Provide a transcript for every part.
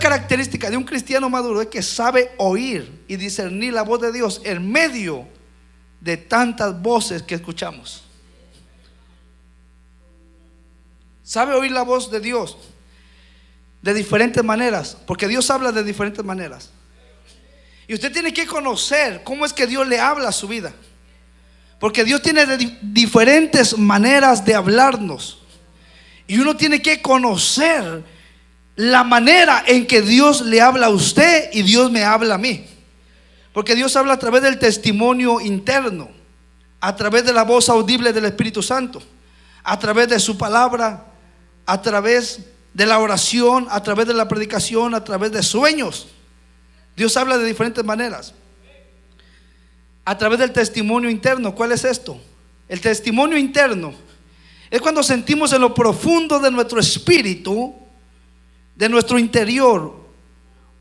Característica de un cristiano maduro es que sabe oír y discernir la voz de Dios en medio de tantas voces que escuchamos. Sabe oír la voz de Dios de diferentes maneras, porque Dios habla de diferentes maneras. Y usted tiene que conocer cómo es que Dios le habla a su vida, porque Dios tiene diferentes maneras de hablarnos. Y uno tiene que conocer la manera en que Dios le habla a usted y Dios me habla a mí. Porque Dios habla a través del testimonio interno, a través de la voz audible del Espíritu Santo, a través de su palabra, a través de la oración, a través de la predicación, a través de sueños. Dios habla de diferentes maneras. A través del testimonio interno. ¿Cuál es esto? El testimonio interno es cuando sentimos en lo profundo de nuestro espíritu, de nuestro interior,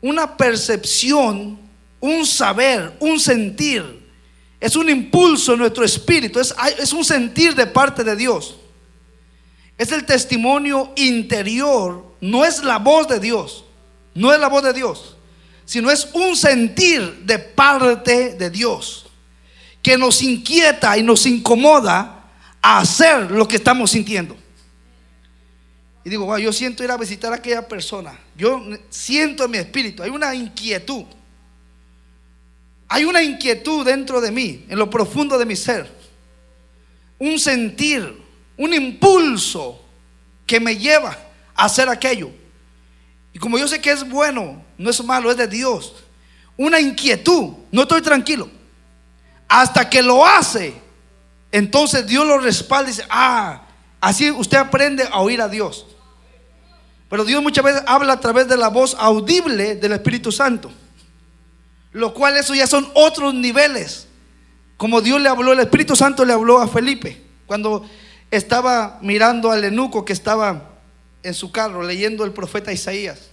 una percepción, un saber, un sentir. Es un impulso en nuestro espíritu, es un sentir de parte de Dios. Es el testimonio interior, no es la voz de Dios, no es la voz de Dios, sino es un sentir de parte de Dios que nos inquieta y nos incomoda a hacer lo que estamos sintiendo. Y digo, wow, yo siento ir a visitar a aquella persona. Yo siento en mi espíritu, hay una inquietud. Hay una inquietud dentro de mí, en lo profundo de mi ser. Un sentir, un impulso que me lleva a hacer aquello. Y como yo sé que es bueno, no es malo, es de Dios. Una inquietud, no estoy tranquilo. Hasta que lo hace, entonces Dios lo respalda y dice, así usted aprende a oír a Dios. Pero Dios muchas veces habla a través de la voz audible del Espíritu Santo, lo cual eso ya son otros niveles. Como Dios le habló, el Espíritu Santo le habló a Felipe cuando estaba mirando al eunuco que estaba en su carro leyendo el profeta Isaías,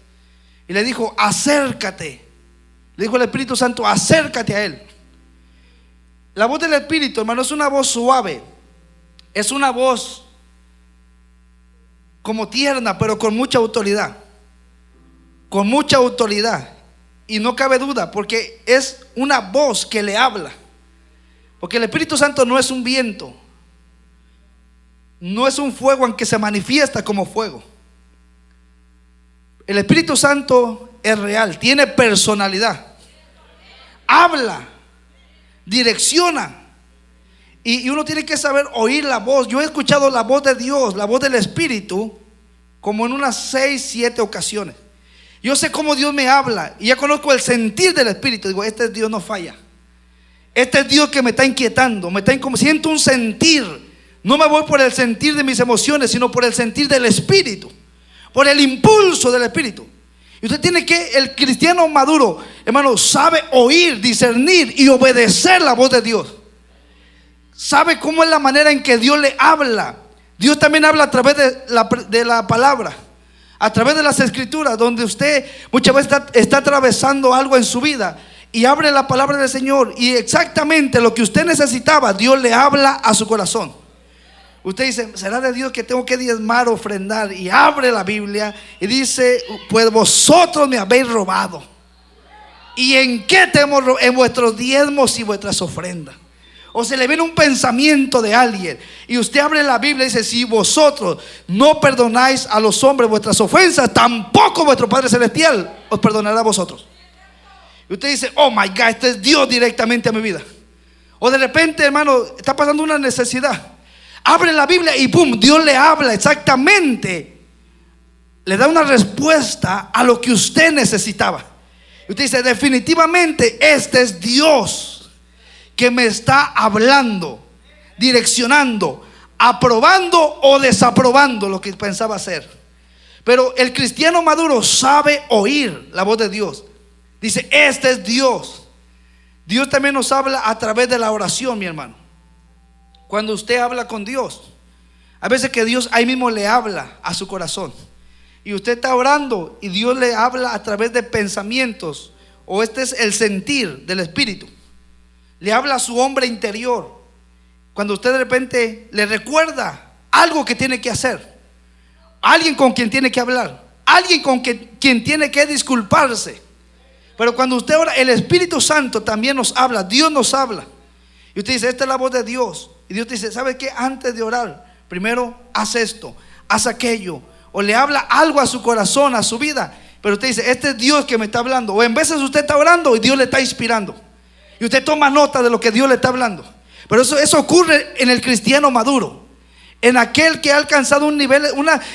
y le dijo, acércate. Le dijo el Espíritu Santo, acércate a él. La voz del Espíritu, hermano, es una voz suave, es una voz como tierna, pero con mucha autoridad. Con mucha autoridad. Y no cabe duda, porque es una voz que le habla. Porque el Espíritu Santo no es un viento, no es un fuego aunque se manifiesta como fuego. El Espíritu Santo es real, tiene personalidad, habla, direcciona. Y uno tiene que saber oír la voz. Yo he escuchado la voz de Dios, la voz del Espíritu, como en unas 6, 7 ocasiones. Yo sé cómo Dios me habla y ya conozco el sentir del Espíritu. Digo, este Dios no falla. Este es Dios que me está inquietando, siento un sentir. No me voy por el sentir de mis emociones, sino por el sentir del Espíritu, por el impulso del Espíritu. Y usted tiene que, el cristiano maduro, hermano, sabe oír, discernir y obedecer la voz de Dios. Sabe cómo es la manera en que Dios le habla. Dios también habla a través de la palabra, a través de las escrituras, donde usted muchas veces está atravesando algo en su vida y abre la palabra del Señor, y exactamente lo que usted necesitaba, Dios le habla a su corazón. Usted dice, ¿será de Dios que tengo que diezmar, ofrendar? Y abre la Biblia y dice, pues vosotros me habéis robado. ¿Y en qué te hemos robado? En vuestros diezmos y vuestras ofrendas. O se le viene un pensamiento de alguien y usted abre la Biblia y dice, si vosotros no perdonáis a los hombres vuestras ofensas, tampoco vuestro Padre Celestial os perdonará a vosotros. Y usted dice, oh my God, este es Dios directamente a mi vida. O de repente, hermano, está pasando una necesidad. Abre la Biblia y pum, Dios le habla exactamente. Le da una respuesta a lo que usted necesitaba. Y usted dice, definitivamente este es Dios que me está hablando, direccionando, aprobando o desaprobando lo que pensaba hacer. Pero el cristiano maduro sabe oír la voz de Dios. Dice, este es Dios. Dios también nos habla a través de la oración, mi hermano. Cuando usted habla con Dios, Hay veces que Dios ahí mismo le habla a su corazón. Y usted está orando y Dios le habla a través de pensamientos. O este es el sentir del Espíritu. Le habla a su hombre interior. Cuando usted de repente le recuerda algo que tiene que hacer. Alguien con quien tiene que hablar. Alguien con quien tiene que disculparse. Pero cuando usted ora, el Espíritu Santo también nos habla. Dios nos habla. Y usted dice, esta es la voz de Dios. Y Dios dice, ¿sabe qué? Antes de orar, primero haz esto, haz aquello. O le habla algo a su corazón, a su vida. Pero usted dice, este es Dios que me está hablando. O en veces usted está orando y Dios le está inspirando. Y usted toma nota de lo que Dios le está hablando. Pero eso ocurre en el cristiano maduro. En aquel que ha alcanzado un nivel,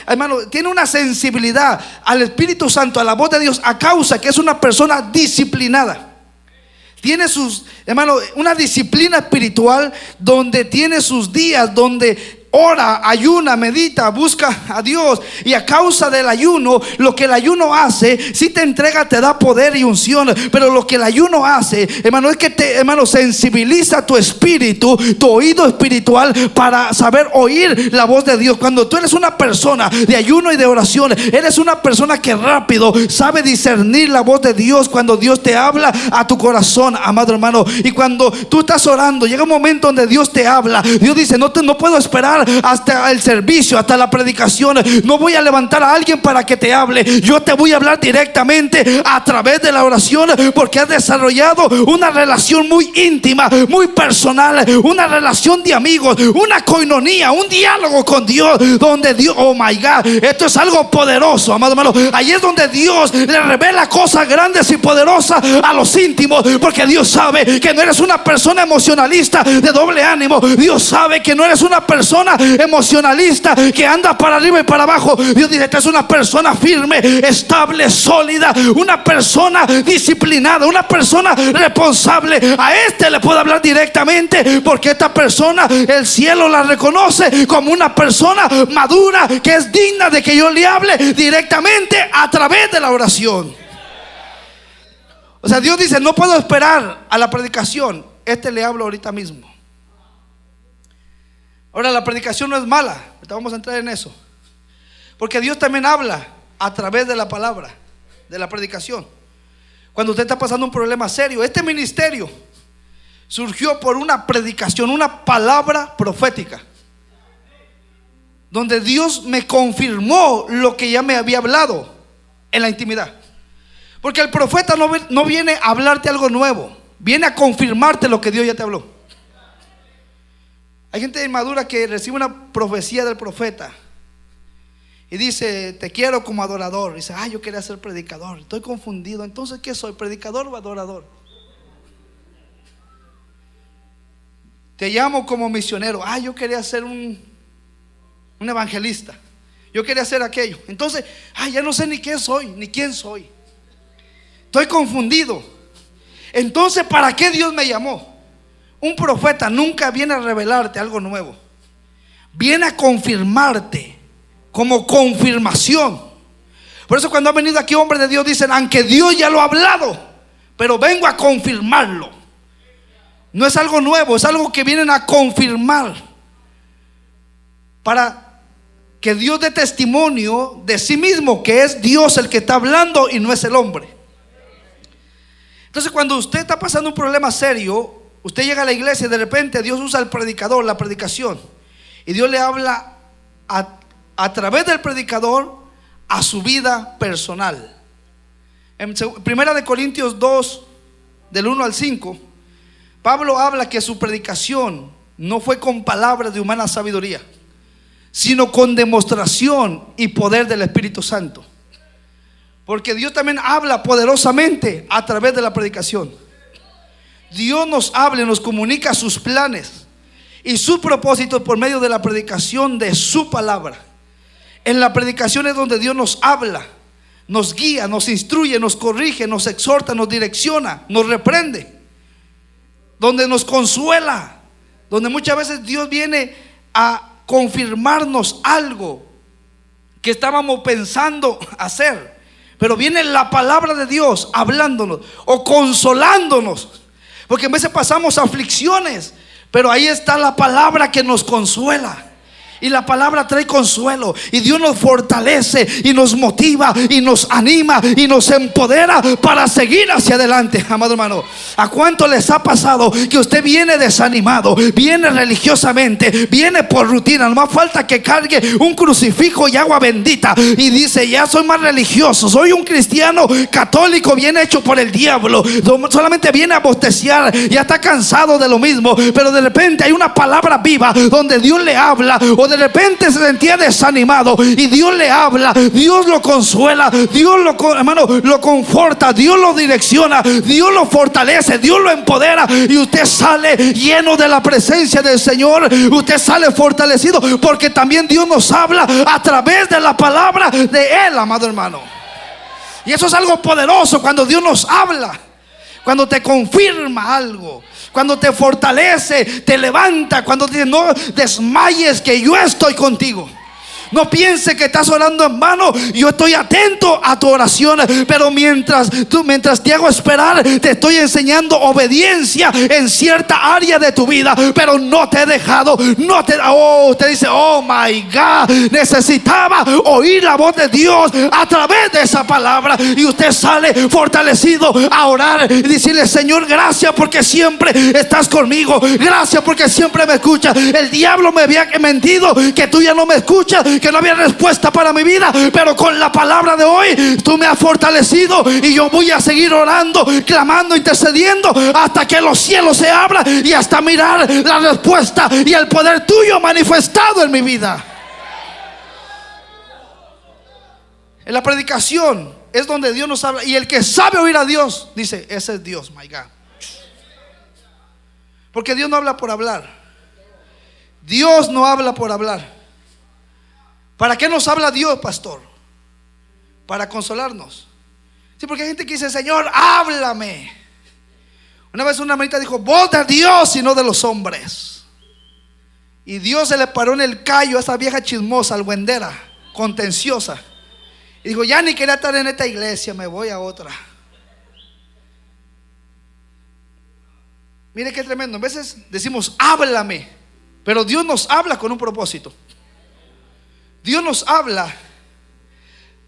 hermano, tiene una sensibilidad al Espíritu Santo, a la voz de Dios, a causa que es una persona disciplinada. Tiene hermano, una disciplina espiritual donde tiene sus días, donde ora, ayuna, medita, busca a Dios. Y a causa del ayuno, lo que el ayuno hace, si te entrega, te da poder y unción. Pero lo que el ayuno hace, hermano, es que sensibiliza tu espíritu, tu oído espiritual, para saber oír la voz de Dios. Cuando tú eres una persona de ayuno y de oración, eres una persona que rápido sabe discernir la voz de Dios cuando Dios te habla a tu corazón, amado hermano. Y cuando tú estás orando, llega un momento donde Dios te habla. Dios dice, no puedo esperar hasta el servicio, hasta la predicación. No voy a levantar a alguien para que te hable. Yo te voy a hablar directamente a través de la oración, porque has desarrollado una relación muy íntima, muy personal, una relación de amigos, una coinonía, un diálogo con Dios, donde Dios, oh my God, esto es algo poderoso, amado hermano. Ahí es donde Dios le revela cosas grandes y poderosas a los íntimos, porque Dios sabe que no eres una persona emocionalista de doble ánimo. Dios sabe que no eres una persona emocionalista que anda para arriba y para abajo. Dios dice, esta es una persona firme, estable, sólida, una persona disciplinada, una persona responsable. A este le puedo hablar directamente, porque esta persona, el cielo la reconoce como una persona madura, que es digna de que yo le hable directamente a través de la oración. O sea, Dios dice, no puedo esperar a la predicación, este le hablo ahorita mismo. Ahora, la predicación no es mala, vamos a entrar en eso, porque Dios también habla a través de la palabra, de la predicación. Cuando usted está pasando un problema serio, este ministerio surgió por una predicación, una palabra profética, donde Dios me confirmó lo que ya me había hablado en la intimidad. Porque el profeta no viene a hablarte algo nuevo, viene a confirmarte lo que Dios ya te habló. Hay gente inmadura que recibe una profecía del profeta y dice, te quiero como adorador. Y dice, yo quería ser predicador, estoy confundido. Entonces, ¿qué soy? ¿Predicador o adorador? Te llamo como misionero. Yo quería ser un evangelista. Yo quería hacer aquello. Entonces, ya no sé ni qué soy, ni quién soy. Estoy confundido. Entonces, ¿para qué Dios me llamó? Un profeta nunca viene a revelarte algo nuevo. Viene a confirmarte, como confirmación. Por eso cuando han venido aquí hombres de Dios dicen, aunque Dios ya lo ha hablado, pero vengo a confirmarlo. No es algo nuevo, es algo que vienen a confirmar, para que Dios dé testimonio de sí mismo, que es Dios el que está hablando y no es el hombre. Entonces, cuando usted está pasando un problema serio, usted llega a la iglesia y de repente Dios usa el predicador, la predicación, y Dios le habla a través del predicador a su vida personal. En 1 Corintios 2, del 1 al 5, Pablo habla que su predicación no fue con palabras de humana sabiduría, sino con demostración y poder del Espíritu Santo. Porque Dios también habla poderosamente a través de la predicación. Dios nos habla y nos comunica sus planes y sus propósitos por medio de la predicación de su palabra. En la predicación es donde Dios nos habla, nos guía, nos instruye, nos corrige, nos exhorta, nos direcciona, nos reprende, donde nos consuela, donde muchas veces Dios viene a confirmarnos algo que estábamos pensando hacer, pero viene la palabra de Dios hablándonos o consolándonos, porque a veces pasamos aflicciones, pero ahí está la palabra que nos consuela. Y la palabra trae consuelo. Y Dios nos fortalece y nos motiva y nos anima y nos empodera para seguir hacia adelante. Amado hermano, ¿a cuánto les ha pasado que usted viene desanimado, viene religiosamente, viene por rutina? No más falta que cargue un crucifijo y agua bendita y dice: ya soy más religioso, soy un cristiano católico bien hecho por el diablo, solamente viene a bosteciar, ya está cansado de lo mismo. Pero de repente hay una palabra viva donde Dios le habla. O de repente se sentía desanimado y Dios le habla, Dios lo consuela, Dios lo conforta, Dios lo direcciona, Dios lo fortalece, Dios lo empodera, y usted sale lleno de la presencia del Señor. Usted sale fortalecido porque también Dios nos habla a través de la palabra de Él, amado hermano. Y eso es algo poderoso cuando Dios nos habla, cuando te confirma algo, cuando te fortalece, te levanta, cuando te dice: no desmayes, que yo estoy contigo. No piense que estás orando en vano. Yo estoy atento a tu oración, pero mientras te hago esperar, te estoy enseñando obediencia en cierta área de tu vida. Pero no te he dejado. Usted dice: oh my God, necesitaba oír la voz de Dios a través de esa palabra. Y usted sale fortalecido a orar y decirle: Señor, gracias porque siempre estás conmigo. Gracias porque siempre me escuchas. El diablo me había mentido que tú ya no me escuchas, que no había respuesta para mi vida, pero con la palabra de hoy tú me has fortalecido y yo voy a seguir orando, clamando, intercediendo hasta que los cielos se abran y hasta mirar la respuesta y el poder tuyo manifestado en mi vida. En la predicación es donde Dios nos habla, y el que sabe oír a Dios dice: ese es Dios, my God. Porque Dios no habla por hablar. Dios no habla por hablar. ¿Para qué nos habla Dios, pastor? Para consolarnos. Sí, porque hay gente que dice: Señor, háblame. Una vez una hermanita dijo: voz de Dios y no de los hombres. Y Dios se le paró en el callo a esa vieja chismosa, albuendera, contenciosa, y dijo: ya ni quería estar en esta iglesia, me voy a otra. Mire qué tremendo. A veces decimos: háblame, pero Dios nos habla con un propósito. Dios nos habla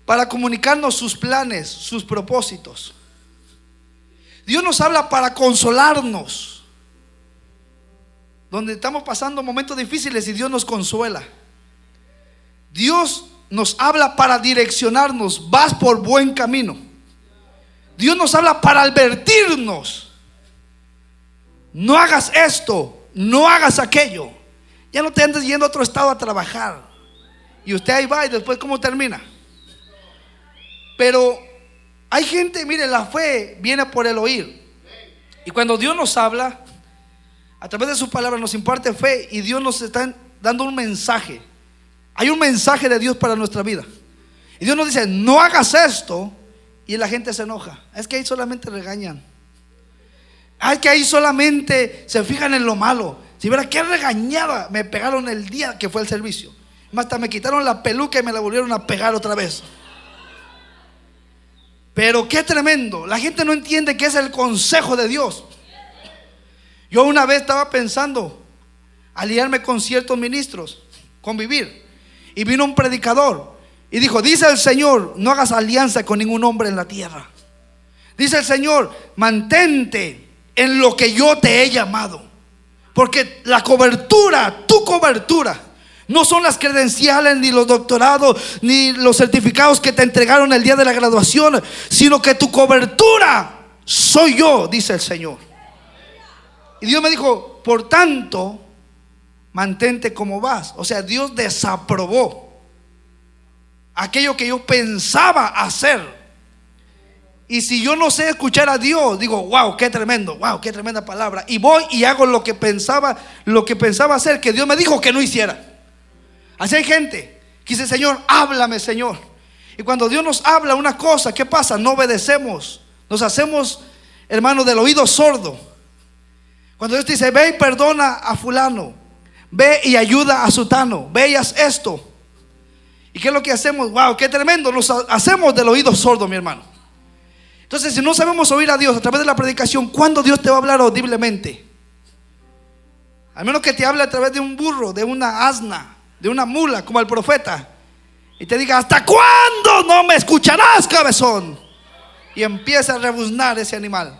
para comunicarnos sus planes, sus propósitos. Dios nos habla para consolarnos, donde estamos pasando momentos difíciles y Dios nos consuela. Dios nos habla para direccionarnos: vas por buen camino. Dios nos habla para advertirnos: no hagas esto, no hagas aquello. Ya no te andes yendo a otro estado a trabajar. Y usted ahí va, y después ¿cómo termina? Pero hay gente, mire, la fe viene por el oír. Y cuando Dios nos habla a través de su palabra, nos imparte fe, y Dios nos está dando un mensaje. Hay un mensaje de Dios para nuestra vida. Y Dios nos dice: no hagas esto. Y la gente se enoja. Es que ahí solamente regañan. Es que ahí solamente se fijan en lo malo. Si verá qué regañada me pegaron el día que fue el servicio. Hasta me quitaron la peluca y me la volvieron a pegar otra vez. Pero qué tremendo. La gente no entiende que es el consejo de Dios. Yo una vez estaba pensando aliarme con ciertos ministros, convivir, y vino un predicador y dijo: dice el Señor, no hagas alianza con ningún hombre en la tierra. Dice el Señor: mantente en lo que yo te he llamado. Porque la cobertura, tu cobertura, no son las credenciales, ni los doctorados, ni los certificados que te entregaron el día de la graduación, sino que tu cobertura soy yo, dice el Señor. Y Dios me dijo: por tanto, mantente como vas. O sea, Dios desaprobó aquello que yo pensaba hacer. Y si yo no sé escuchar a Dios, digo: wow, qué tremendo, wow, qué tremenda palabra. Y voy y hago lo que pensaba hacer, que Dios me dijo que no hiciera. Así hay gente que dice: Señor, háblame, Señor. Y cuando Dios nos habla una cosa, ¿qué pasa? No obedecemos. Nos hacemos, hermano, del oído sordo. Cuando Dios te dice: ve y perdona a fulano, ve y ayuda a sutano, ve y haz esto. ¿Y qué es lo que hacemos? Wow, qué tremendo. Nos hacemos del oído sordo, mi hermano. Entonces, si no sabemos oír a Dios a través de la predicación, ¿cuándo Dios te va a hablar audiblemente? Al menos que te hable a través de un burro, de una asna, de una mula como el profeta y te diga: ¿hasta cuándo no me escucharás, cabezón? Y empieza a rebuznar ese animal.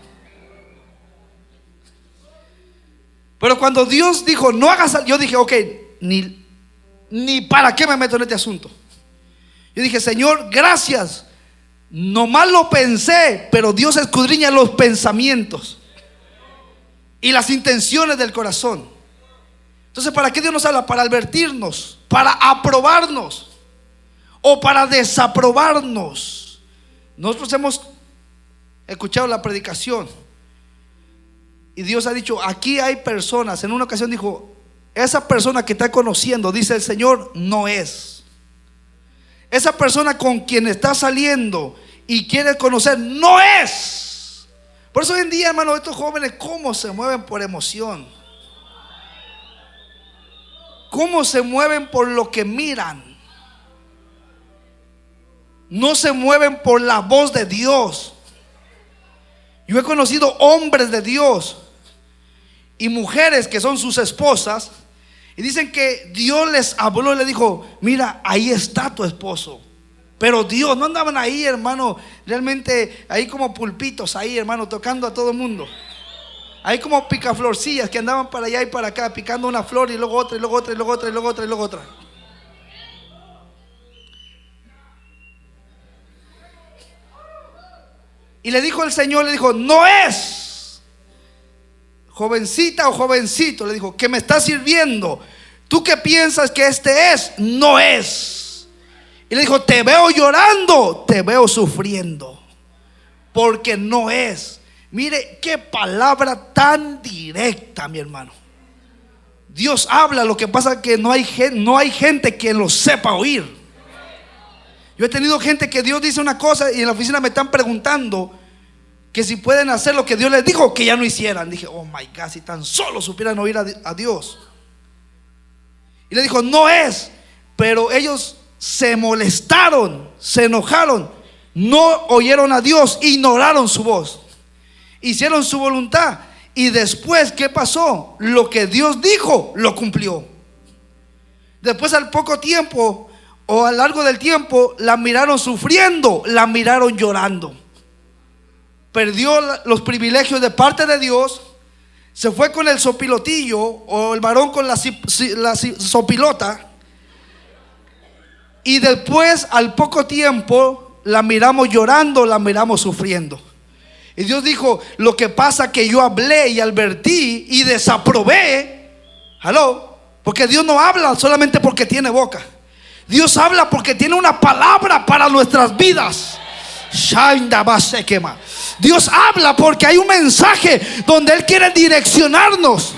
Pero cuando Dios dijo: no hagas, yo dije: ok, ni para qué me meto en este asunto. Yo dije: Señor, gracias. Nomás lo pensé, pero Dios escudriña los pensamientos y las intenciones del corazón. Entonces, ¿para qué Dios nos habla? Para advertirnos, para aprobarnos o para desaprobarnos. Nosotros hemos escuchado la predicación y Dios ha dicho: aquí hay personas. En una ocasión dijo: esa persona que está conociendo, dice el Señor, no es. Esa persona con quien está saliendo y quiere conocer, no es. Por eso hoy en día, hermano, estos jóvenes, cómo se mueven por emoción, cómo se mueven por lo que miran. No se mueven por la voz de Dios. Yo he conocido hombres de Dios y mujeres que son sus esposas, y dicen que Dios les habló y le dijo: mira, ahí está tu esposo. Pero Dios, no andaban ahí, hermano, realmente ahí como pulpitos ahí, hermano, tocando a todo el mundo. Ahí como picaflorcillas que andaban para allá y para acá, picando una flor y luego otra, y luego otra, y luego otra, y luego otra, y luego otra. Y le dijo el Señor, le dijo: no es. Jovencita o jovencito, le dijo, que me está sirviendo, ¿tú qué piensas que este es? No es. Y le dijo: te veo llorando, te veo sufriendo, porque no es. Mire qué palabra tan directa, mi hermano. Dios habla, lo que pasa es que no hay gente que lo sepa oír. Yo he tenido gente que Dios dice una cosa y en la oficina me están preguntando que si pueden hacer lo que Dios les dijo que ya no hicieran. Dije: oh my God, si tan solo supieran oír a Dios. Y le dijo: no es. Pero ellos se molestaron, se enojaron, no oyeron a Dios, ignoraron su voz, hicieron su voluntad. Y después, ¿qué pasó? Lo que Dios dijo, lo cumplió. Después, al poco tiempo o a lo largo del tiempo, la miraron sufriendo, la miraron llorando. Perdió los privilegios de parte de Dios. Se fue con el sopilotillo, o el varón con la sopilota. Y después, al poco tiempo, la miramos llorando, la miramos sufriendo. Y Dios dijo: lo que pasa que yo hablé y advertí y desaprobé. Porque Dios no habla solamente porque tiene boca. Dios habla porque tiene una palabra para nuestras vidas. Dios habla porque hay un mensaje donde Él quiere direccionarnos,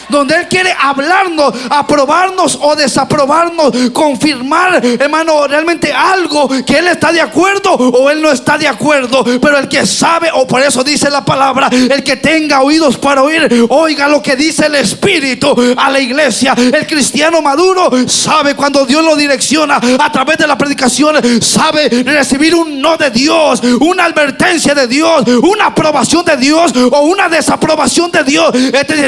donde Él quiere hablarnos, aprobarnos o desaprobarnos, confirmar, hermano, realmente algo que Él está de acuerdo o Él no está de acuerdo. Pero el que sabe, o por eso dice la palabra, el que tenga oídos para oír, oiga lo que dice el Espíritu a la iglesia. El cristiano maduro sabe cuando Dios lo direcciona a través de la predicación, sabe recibir un no de Dios, una advertencia de Dios, una aprobación de Dios o una desaprobación de Dios.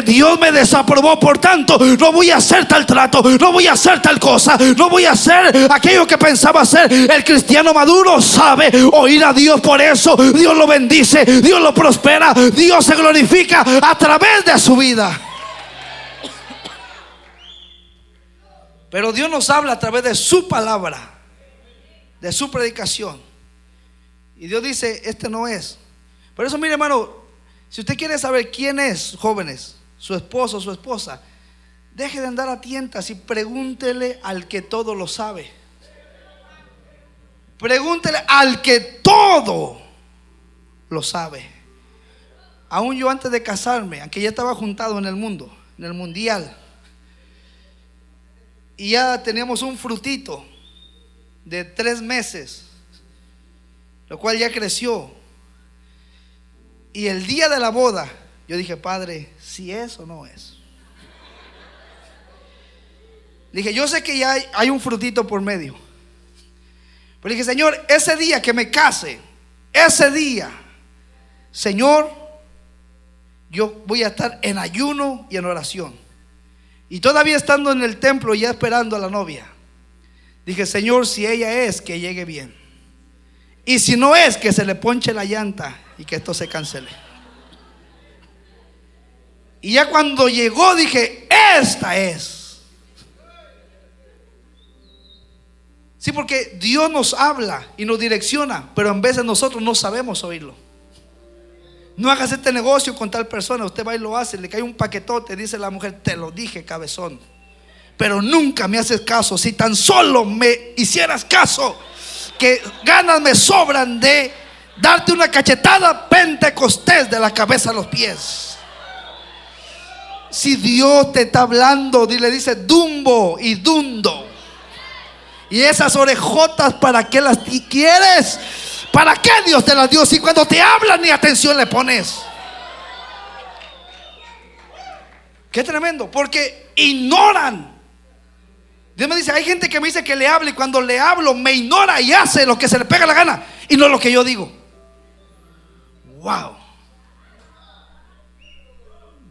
Dios me desaprobó, por tanto no voy a hacer tal trato, no voy a hacer tal cosa, no voy a hacer aquello que pensaba hacer. El cristiano maduro sabe oír a Dios. Por eso Dios lo bendice, Dios lo prospera, Dios se glorifica a través de su vida. Pero Dios nos habla a través de su palabra, de su predicación. Y Dios dice: este no es. Por eso, mire, hermano, si usted quiere saber quién es, jóvenes, su esposo o su esposa, deje de andar a tientas y pregúntele al que todo lo sabe. Pregúntele al que todo lo sabe. Aún yo, antes de casarme, aunque ya estaba juntado en el mundo, en el mundial, y ya teníamos un frutito de 3 meses, lo cual ya creció. Y el día de la boda, yo dije: Padre, si es o no es. Dije: yo sé que ya hay un frutito por medio, pero dije: Señor, ese día que me case, ese día, Señor, yo voy a estar en ayuno y en oración. Y todavía estando en el templo, ya esperando a la novia. Dije, Señor, si ella es, que llegue bien. Y si no es, que se le ponche la llanta y que esto se cancele. Y ya cuando llegó dije, esta es. Sí, porque Dios nos habla y nos direcciona, pero en veces nosotros no sabemos oírlo. No hagas este negocio con tal persona. Usted va y lo hace, le cae un paquetote, dice la mujer, te lo dije, cabezón, pero nunca me haces caso. Si tan solo me hicieras caso, que ganas me sobran de darte una cachetada pentecostés de la cabeza a los pies. Si Dios te está hablando, le dice Dumbo y Dundo. Y esas orejotas, ¿para qué las quieres? ¿Para qué Dios te las dio? Si cuando te hablan ni atención le pones. Qué tremendo, porque ignoran. Dios me dice, hay gente que me dice que le hable, y cuando le hablo me ignora y hace lo que se le pega la gana y no lo que yo digo. Wow.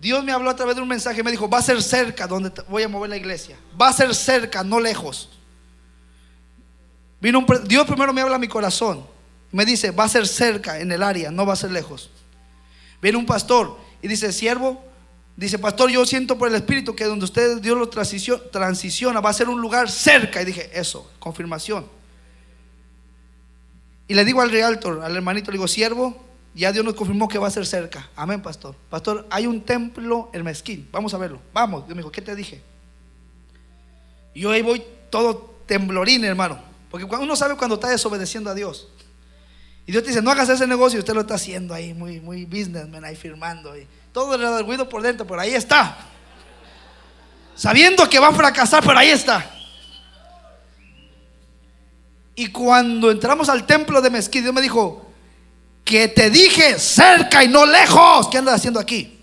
Dios me habló a través de un mensaje, me dijo, va a ser cerca donde voy a mover la iglesia. Va a ser cerca, no lejos. Dios primero me habla a mi corazón. Me dice, va a ser cerca en el área, no va a ser lejos. Viene un pastor y dice, siervo, dice, pastor, yo siento por el Espíritu que donde usted Dios lo transiciona, va a ser un lugar cerca. Y dije, eso, confirmación. Y le digo al realtor, al hermanito, le digo, siervo, ya Dios nos confirmó que va a ser cerca. Amén, pastor. Pastor, hay un templo en Mezquín, vamos a verlo. Vamos. Dios me dijo, ¿qué te dije? Y yo ahí voy todo temblorín, hermano, porque uno sabe cuando está desobedeciendo a Dios. Y Dios te dice, no hagas ese negocio, y usted lo está haciendo ahí, muy businessman, ahí firmando, y todo el ruido por dentro, pero ahí está, sabiendo que va a fracasar, pero ahí está. Y cuando entramos al templo de Mezquín, Dios me dijo, que te dije cerca y no lejos. ¿Qué andas haciendo aquí?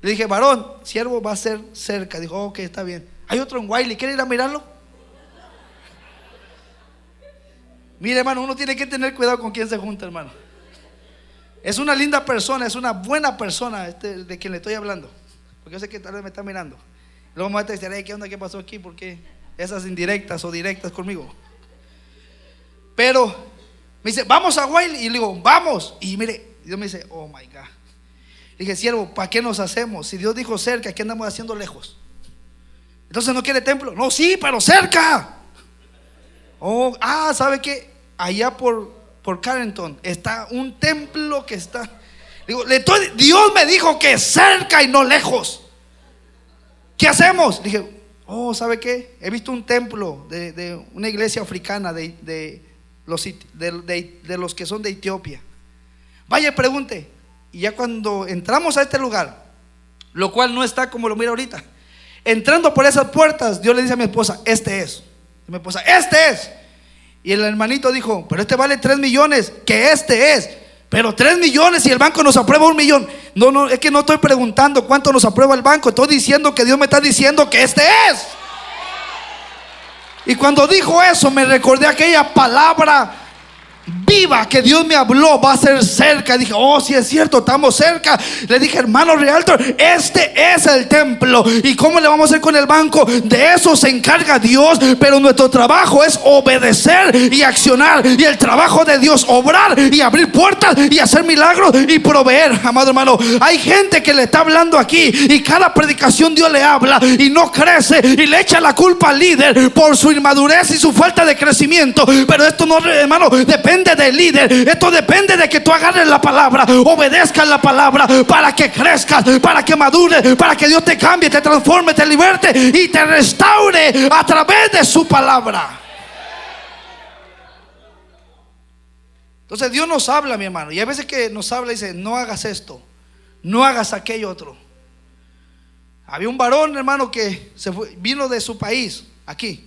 Le dije, varón, siervo, va a ser cerca. Dijo, ok, está bien. Hay otro en Wiley, ¿quiere ir a mirarlo? Mire, hermano, uno tiene que tener cuidado con quién se junta, hermano. Es una linda persona, es una buena persona de quien le estoy hablando, porque yo sé que tal vez me está mirando. Luego me va a decir, ¿qué onda? ¿Qué pasó aquí? ¿Por qué esas indirectas o directas conmigo? Pero me dice, vamos a Wiley. Y le digo, vamos. Y mire, Dios me dice, oh my God. Le dije, siervo, ¿para qué nos hacemos? Si Dios dijo cerca, ¿qué andamos haciendo lejos? Entonces no quiere templo. No, sí, pero cerca. Oh, ¿sabe qué? Allá por Carrington está un templo que está. Digo, Dios me dijo que cerca y no lejos. ¿Qué hacemos? Dije, ¿sabe qué? He visto un templo de una iglesia africana de los que son de Etiopía. Vaya, pregunte. Y ya cuando entramos a este lugar, lo cual no está como lo mira ahorita, entrando por esas puertas, Dios le dice a mi esposa, este es. Y mi esposa, este es. Y el hermanito dijo, pero este vale 3 millones, que este es. Pero 3 millones y el banco nos aprueba 1 millón. No, es que no estoy preguntando cuánto nos aprueba el banco, estoy diciendo que Dios me está diciendo que este es. Y cuando dijo eso, me recordé aquella palabra viva que Dios me habló, va a ser cerca. Dije, sí es cierto, estamos cerca. Le dije, hermano realtor, este es el templo. ¿Y cómo le vamos a hacer con el banco? De eso se encarga Dios, pero nuestro trabajo es obedecer y accionar. Y el trabajo de Dios, obrar y abrir puertas y hacer milagros y proveer. Amado hermano, hay gente que le está hablando aquí y cada predicación Dios le habla y no crece y le echa la culpa al líder por su inmadurez y su falta de crecimiento. Pero esto no, hermano, depende del líder. Esto depende de que tú agarres la palabra, obedezcas la palabra para que crezcas, para que madures, para que Dios te cambie, te transforme, te liberte y te restaure a través de su palabra. Entonces Dios nos habla, mi hermano, y hay veces que nos habla y dice, no hagas esto, no hagas aquello otro. Había un varón, hermano, que vino de su país aquí,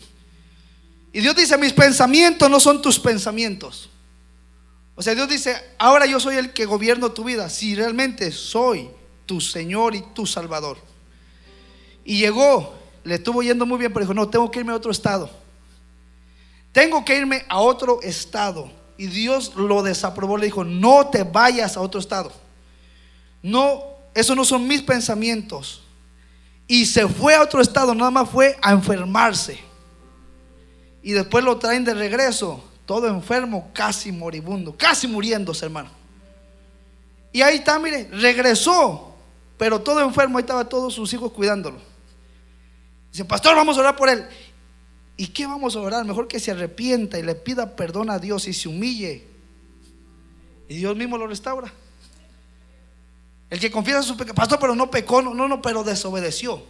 y Dios dice, mis pensamientos no son tus pensamientos. O sea, Dios dice, ahora yo soy el que gobierno tu vida, si realmente soy tu Señor y tu Salvador. Y llegó, le estuvo yendo muy bien, pero dijo, no, tengo que irme a otro estado. Tengo que irme a otro estado. Y Dios lo desaprobó, le dijo, no te vayas a otro estado. No, esos no son mis pensamientos. Y se fue a otro estado, nada más fue a enfermarse. Y después lo traen de regreso, todo enfermo, casi moribundo, casi muriéndose, hermano. Y ahí está, mire, regresó, pero todo enfermo. Ahí estaban todos sus hijos cuidándolo. Dice: pastor, vamos a orar por él. ¿Y qué vamos a orar? Mejor que se arrepienta y le pida perdón a Dios y se humille, y Dios mismo lo restaura. El que confiesa su pecado: pastor, pero no pecó, no, pero desobedeció.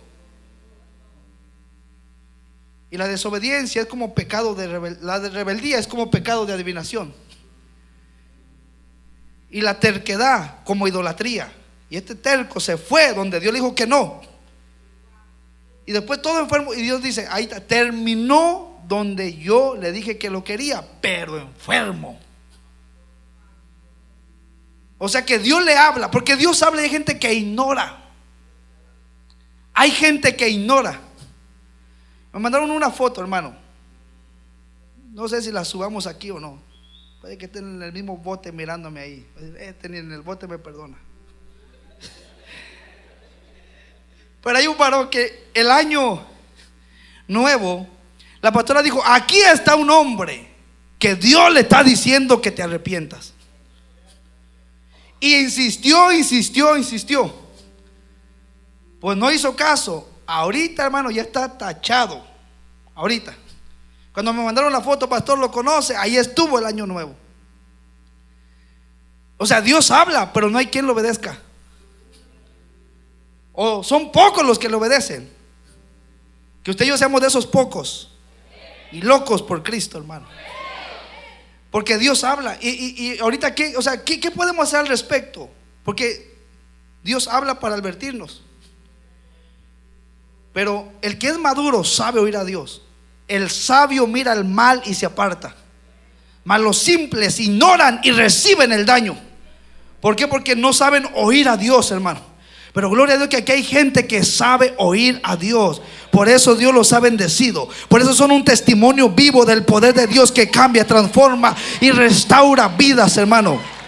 Y la desobediencia es como pecado la de rebeldía es como pecado de adivinación. Y la terquedad como idolatría. Y este terco se fue donde Dios le dijo que no. Y después todo enfermo, y Dios dice: ahí está, terminó donde yo le dije que lo quería, pero enfermo. O sea que Dios le habla, porque Dios habla y hay gente que ignora. Hay gente que ignora. Me mandaron una foto, hermano. No sé si la subamos aquí o no. Puede que estén en el mismo bote mirándome ahí. Ni en el bote me perdona. Pero hay un varón que el año nuevo, la pastora dijo: aquí está un hombre que Dios le está diciendo que te arrepientas. Y insistió. Pues no hizo caso. Ahorita, hermano, ya está tachado. Ahorita. Cuando me mandaron la foto, pastor, lo conoce. Ahí estuvo el año nuevo. O sea, Dios habla, pero no hay quien lo obedezca. O son pocos los que le obedecen. Que usted y yo seamos de esos pocos y locos por Cristo, hermano. Porque Dios habla. Y ahorita, ¿qué? O sea, ¿qué podemos hacer al respecto? Porque Dios habla para advertirnos. Pero el que es maduro sabe oír a Dios. El sabio mira el mal y se aparta. Mas los simples ignoran y reciben el daño. ¿Por qué? Porque no saben oír a Dios, hermano. Pero gloria a Dios que aquí hay gente que sabe oír a Dios. Por eso Dios los ha bendecido. Por eso son un testimonio vivo del poder de Dios que cambia, transforma y restaura vidas, hermano.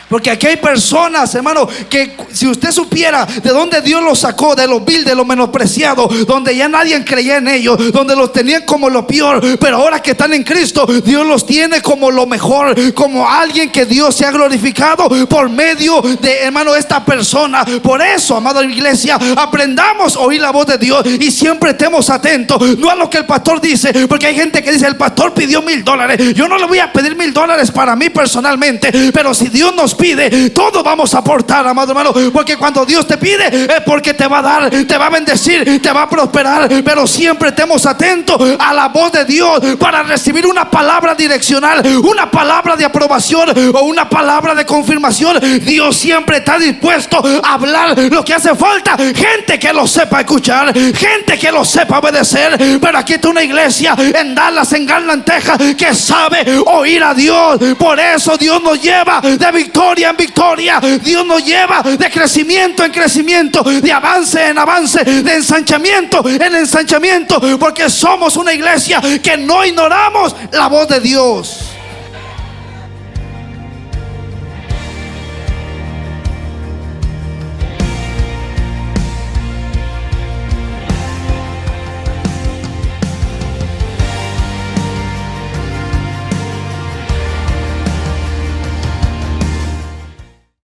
Porque aquí hay personas, hermano, que si usted supiera de dónde Dios los sacó, de lo vil, de lo menospreciado, donde ya nadie creía en ellos, donde los tenían como lo peor, pero ahora que están en Cristo, Dios los tiene como lo mejor, como alguien que Dios se ha glorificado por medio de, hermano, esta persona. Por eso, amada iglesia, aprendamos a oír la voz de Dios y siempre estemos atentos, no a lo que el pastor dice, porque hay gente que dice: el pastor pidió $1,000. Yo no le voy a pedir $1,000 para mí personalmente, pero si Dios nos pide, todos vamos a aportar, amado hermano, porque cuando Dios te pide es porque te va a dar, te va a bendecir, te va a prosperar. Pero siempre estemos atentos a la voz de Dios para recibir una palabra direccional, una palabra de aprobación o una palabra de confirmación. Dios siempre está dispuesto a hablar lo que hace falta. Gente que lo sepa escuchar, gente que lo sepa obedecer. Pero aquí está una iglesia en Dallas, en Garland, Texas, que sabe oír a Dios. Por eso Dios nos lleva de victoria en victoria. Dios nos lleva de crecimiento en crecimiento, de avance en avance, de ensanchamiento en ensanchamiento, porque somos una iglesia que no ignoramos la voz de Dios.